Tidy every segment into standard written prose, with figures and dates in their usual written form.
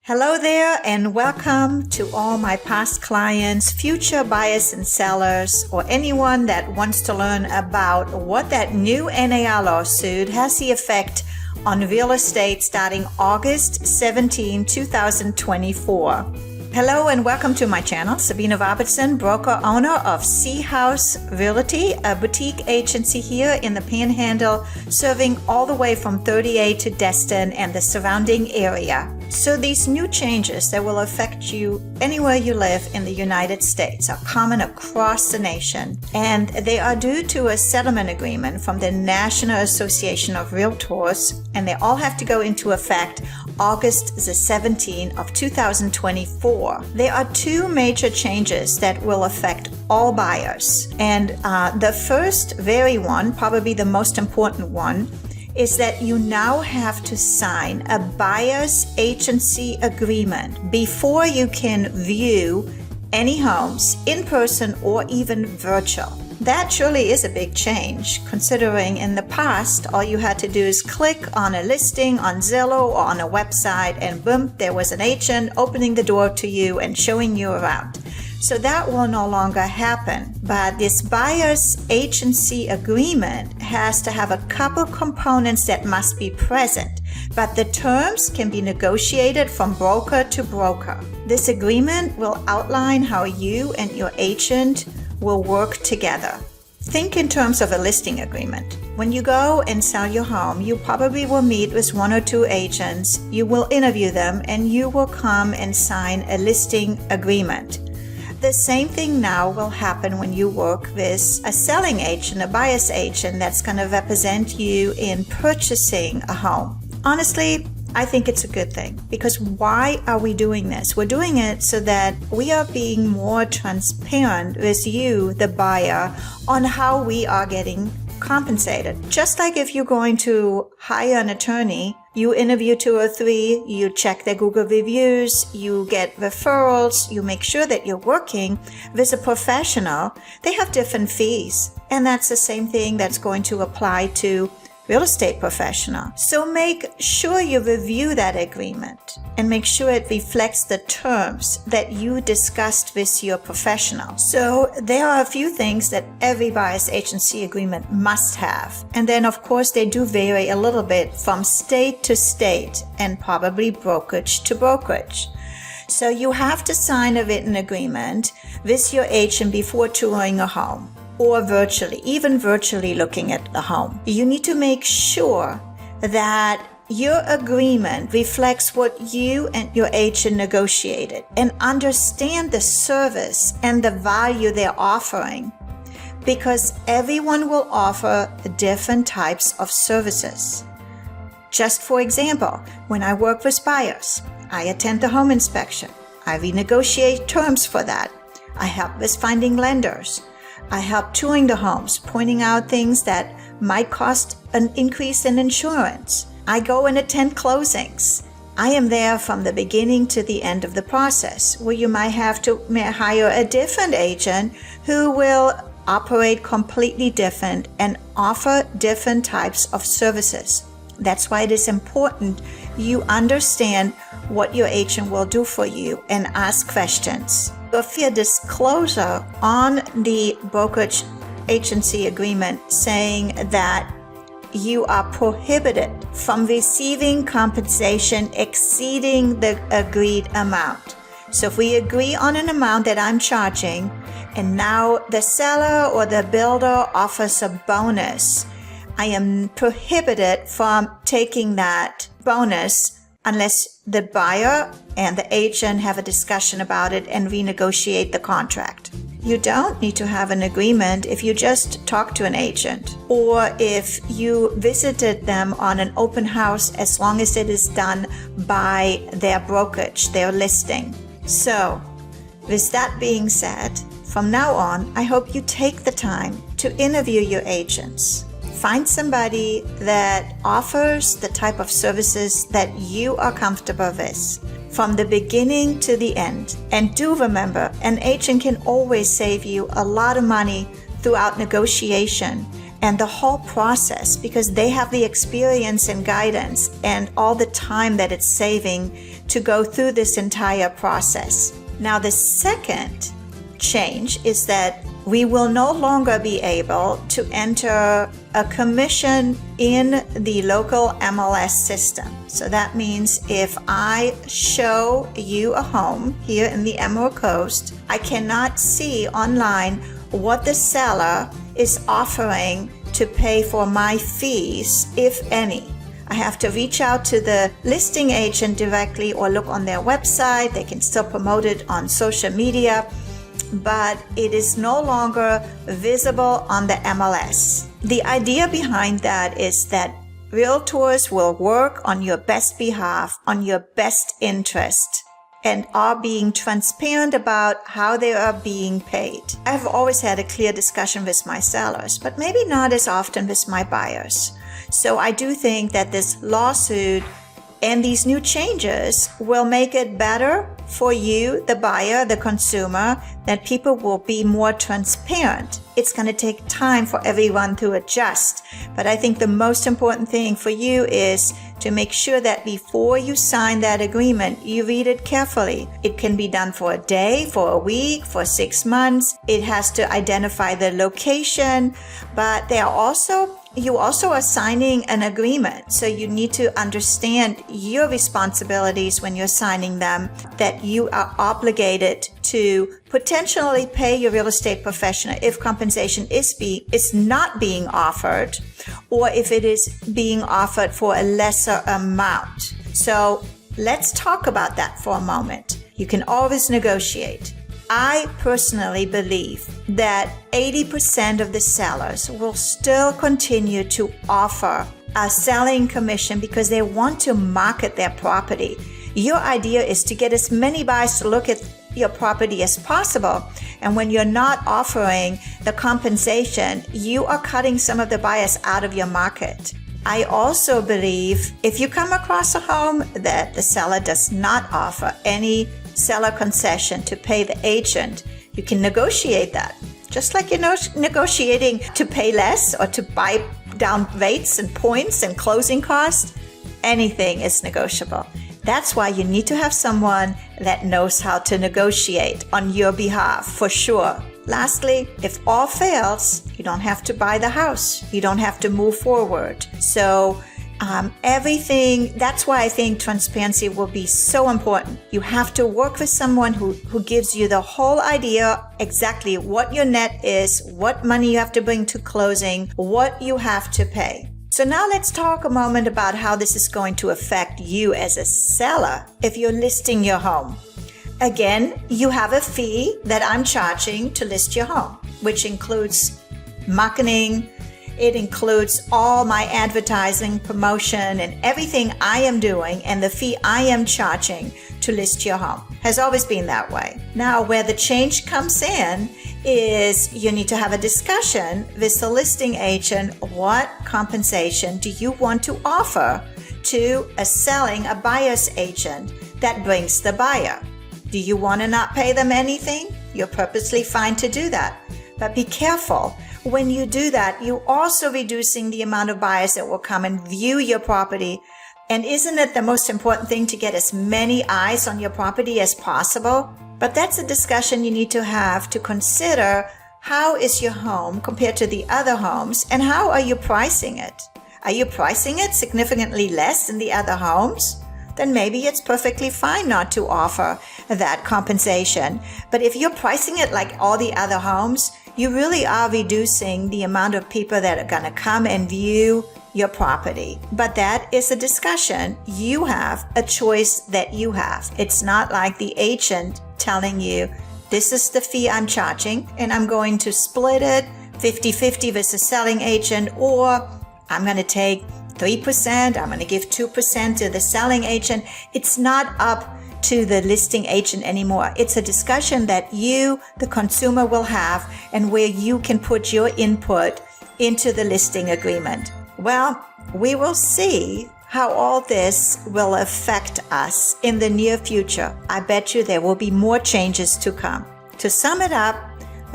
Hello there and welcome to all my past clients, future buyers and sellers, or anyone that wants to learn about what that new NAR lawsuit has the effect on real estate starting August 17, 2024. Hello and welcome to my channel, Sabine Robertson, broker owner of Haus Realty, a boutique agency here in the Panhandle, serving all the way from 38 to Destin and the surrounding area. So these new changes that will affect you anywhere you live in the United States are common across the nation, and they are due to a settlement agreement from the National Association of Realtors, and they all have to go into effect August the 17th of 2024. There are two major changes that will affect all buyers, and the first probably the most important one, is that you now have to sign a buyer's agency agreement before you can view any homes in person or even virtual. That surely is a big change, considering in the past, all you had to do is click on a listing on Zillow or on a website and boom, there was an agent opening the door to you and showing you around. So that will no longer happen. But this buyer's agency agreement has to have a couple components that must be present, but the terms can be negotiated from broker to broker. This agreement will outline how you and your agent will work together. Think in terms of a listing agreement. When you go and sell your home, you probably will meet with one or two agents, you will interview them, and you will come and sign a listing agreement. The same thing now will happen when you work with a selling agent, a buyer's agent that's going to represent you in purchasing a home. Honestly, I think it's a good thing, because why are we doing this? We're doing it so that we are being more transparent with you, the buyer, on how we are getting compensated. Just like if you're going to hire an attorney, you interview 2 or 3, you check their Google reviews, you get referrals, you make sure that you're working with a professional. They have different fees. And that's the same thing that's going to apply to real estate professional. So make sure you review that agreement and make sure it reflects the terms that you discussed with your professional. So there are a few things that every buyer's agency agreement must have. And then of course they do vary a little bit from state to state and probably brokerage to brokerage. So you have to sign a written agreement with your agent before touring a home, or virtually, even virtually looking at the home. You need to make sure that your agreement reflects what you and your agent negotiated and understand the service and the value they're offering, because everyone will offer different types of services. Just for example, when I work with buyers, I attend the home inspection. I renegotiate terms for that. I help with finding lenders. I help touring the homes, pointing out things that might cost an increase in insurance. I go and attend closings. I am there from the beginning to the end of the process, where you might have to hire a different agent who will operate completely different and offer different types of services. That's why it is important you understand what your agent will do for you and ask questions. A fair disclosure on the brokerage agency agreement saying that you are prohibited from receiving compensation exceeding the agreed amount. So if we agree on an amount that I'm charging, and now the seller or the builder offers a bonus, I am prohibited from taking that bonus unless the buyer and the agent have a discussion about it and renegotiate the contract. You don't need to have an agreement if you just talk to an agent, or if you visited them on an open house, as long as it is done by their brokerage, their listing. So, with that being said, from now on, I hope you take the time to interview your agents. Find somebody that offers the type of services that you are comfortable with from the beginning to the end. And do remember, an agent can always save you a lot of money throughout negotiation and the whole process, because they have the experience and guidance and all the time that it's saving to go through this entire process. Now, the second change is that we will no longer be able to enter a commission in the local MLS system. So that means if I show you a home here in the Emerald Coast, I cannot see online what the seller is offering to pay for my fees, if any. I have to reach out to the listing agent directly or look on their website. They can still promote it on social media, but it is no longer visible on the MLS. The idea behind that is that realtors will work on your best behalf, on your best interest, and are being transparent about how they are being paid. I've always had a clear discussion with my sellers, but maybe not as often with my buyers. So I do think that this lawsuit and these new changes will make it better for you, the buyer, the consumer, that people will be more transparent. It's going to take time for everyone to adjust. But I think the most important thing for you is to make sure that before you sign that agreement, you read it carefully. It can be done for a day, for a week, for 6 months. It has to identify the location, but you also are signing an agreement. So you need to understand your responsibilities when you're signing them, that you are obligated to potentially pay your real estate professional if compensation is not being offered, or if it is being offered for a lesser amount. So let's talk about that for a moment. You can always negotiate. I personally believe that 80% of the sellers will still continue to offer a selling commission because they want to market their property. Your idea is to get as many buyers to look at your property as possible. And when you're not offering the compensation, you are cutting some of the buyers out of your market. I also believe if you come across a home that the seller does not offer any seller concession to pay the agent, you can negotiate that. Just like you're negotiating to pay less or to buy down rates and points and closing costs, anything is negotiable. That's why you need to have someone that knows how to negotiate on your behalf, for sure. Lastly, if all fails, you don't have to buy the house. You don't have to move forward. So that's why I think transparency will be so important. You have to work with someone who gives you the whole idea, exactly what your net is, what money you have to bring to closing, what you have to pay. So now let's talk a moment about how this is going to affect you as a seller if you're listing your home. Again, you have a fee that I'm charging to list your home, which includes marketing. It includes all my advertising, promotion, and everything I am doing, and the fee I am charging to list your home. Has always been that way. Now, where the change comes in is you need to have a discussion with the listing agent. What compensation do you want to offer to a buyer's agent that brings the buyer? Do you want to not pay them anything? You're perfectly fine to do that. But be careful. When you do that, you're also reducing the amount of buyers that will come and view your property. And isn't it the most important thing to get as many eyes on your property as possible? But that's a discussion you need to have to consider. How is your home compared to the other homes, and how are you pricing it? Are you pricing it significantly less than the other homes? Then maybe it's perfectly fine not to offer that compensation. But if you're pricing it like all the other homes, you really are reducing the amount of people that are going to come and view your property. But that is a discussion. You have a choice that you have. It's not like the agent telling you, this is the fee I'm charging, and I'm going to split it 50-50 with the selling agent, or I'm going to take 3%, I'm going to give 2% to the selling agent. It's not up to the listing agent anymore. It's a discussion that you, the consumer, will have, and where you can put your input into the listing agreement. Well, we will see how all this will affect us in the near future. I bet you there will be more changes to come. To sum it up,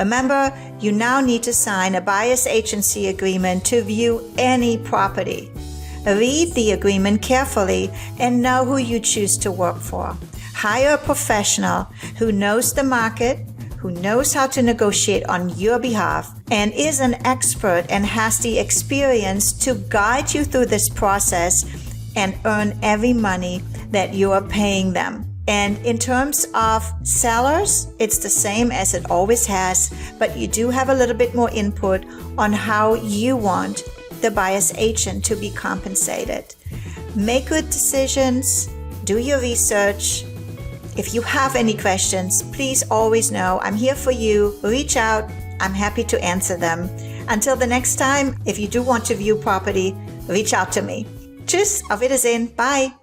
Remember, you now need to sign a buyer's agency agreement to view any property. Read the agreement carefully and know who you choose to work for. Hire a professional who knows the market, who knows how to negotiate on your behalf, and is an expert and has the experience to guide you through this process and earn every money that you are paying them. And in terms of sellers, it's the same as it always has, but you do have a little bit more input on how you want the buyer's agent to be compensated. Make good decisions, do your research. If you have any questions, please always know I'm here for you. Reach out. I'm happy to answer them. Until the next time, if you do want to view property, reach out to me. Tschüss, auf Wiedersehen, bye.